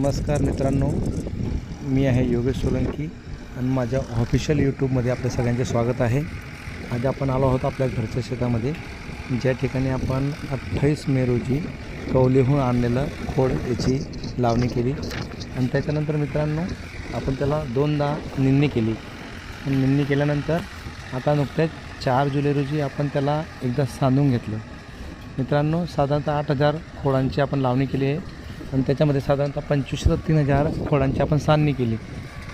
नमस्कार मित्रांनो, मी आहे योगेश सोलंकी आणि माझ्या ऑफिशियल यूट्यूबमध्ये आपल्या सगळ्यांचे स्वागत आहे। आज आपण आलो आहोत आपल्या घरच्या शेतामध्ये, ज्या ठिकाणी आपण 28 मे रोजी कौलीहून आणलेलं खोड याची लावणी केली आणि त्याच्यानंतर मित्रांनो आपण त्याला दोनदा निंदणी केली आणि निंदणी केल्यानंतर आता नुकतेच 4 जुलै रोजी आपण त्याला एकदा सांधून घेतलं। मित्रांनो साधारणतः 8,000 खोडांची आपण लावणी केली आहे आणि त्याच्यामध्ये साधारणतः 25,000 ते 3,000 खोडांची आपण सांधणी केली।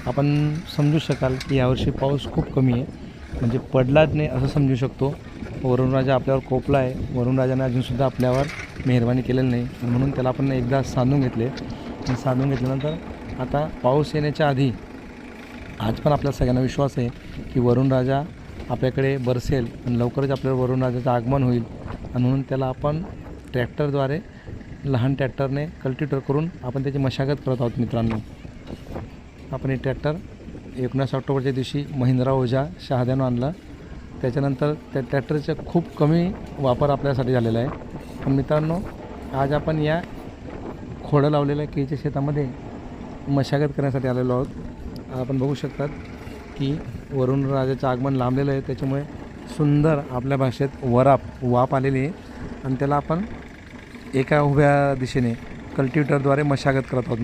आपण समजू शकाल की यावर्षी पाऊस खूप कमी आहे, म्हणजे पडलाच नाही असं समजू शकतो। वरुणराजा आपल्यावर कोपला आहे, वरुणराजाने अजूनसुद्धा आपल्यावर मेहरबानी केलेली नाही, म्हणून त्याला आपण एकदा सांधून घेतले आणि सांधून घेतल्यानंतर आता पाऊस येण्याच्या आधी आज पण आपल्या सगळ्यांना विश्वास आहे की वरुणराजा आपल्याकडे बरसेल आणि लवकरच आपल्याला वरुणराजाचं आगमन होईल आणि म्हणून त्याला आपण ट्रॅक्टरद्वारे लहान ट्रॅक्टरने कल्टिवेटर करून आपण त्याची मशागत करत आहोत। मित्रांनो आपण हे ट्रॅक्टर 19 ऑक्टोबरच्या दिवशी महिंद्रा ओझा शहाद्यानं आणलं, त्याच्यानंतर त्या ट्रॅक्टरचा खूप कमी वापर आपल्यासाठी झालेला आहे। पण मित्रांनो आज आपण या खोडं लावलेल्या केळीच्या शेतामध्ये मशागत करण्यासाठी आलेलो आहोत। आपण बघू शकतात की वरुणराजाचं आगमन लांबलेलं आहे, त्याच्यामुळे सुंदर आपल्या भाषेत वाप आलेली आहे आणि त्याला आपण एका उभ्या दिशेने कल्टिवेटरद्वारे मशागत करत आहोत।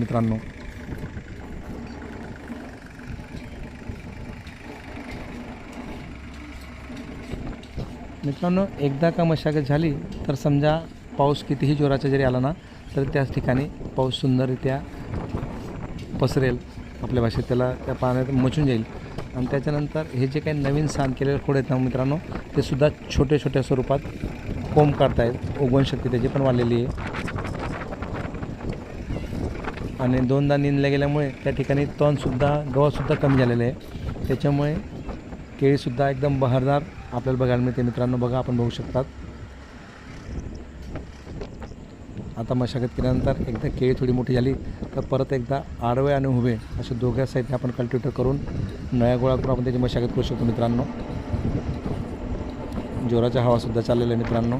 मित्रांनो एकदा का मशागत झाली तर समजा पाऊस कितीही जोराचा जरी आला ना तर त्याच ठिकाणी पाऊस सुंदररित्या पसरेल, आपल्या भाषेत त्याला त्या पाण्यात मचून जाईल आणि त्याच्यानंतर हे जे काही नवीन सांद केलेले खोड आहेत ना मित्रांनो, ते सुद्धा छोट्या छोट्या स्वरूपात कोंब काढतायत, उगवण शक्ती त्याची पण वाढलेली आहे आणि दोनदा निंदल्या गेल्यामुळे त्या ठिकाणी गवतसुद्धा कमी झालेलं आहे, त्याच्यामुळे केळीसुद्धा एकदम बहरदार आपल्याला बघायला मिळते। मित्रांनो बघा, आपण बघू शकतात आता मशागत केल्यानंतर एकदा केळी थोडी मोठी झाली तर परत एकदा आडवे आणि उभे असे दोघ्या साईडने आपण कल्टिवेटर करून नळ्या गोळा करून आपण त्याची मशागत करू शकतो। मित्रांनो जोराचा हवासुद्धा चाललेला आहे मित्रांनो।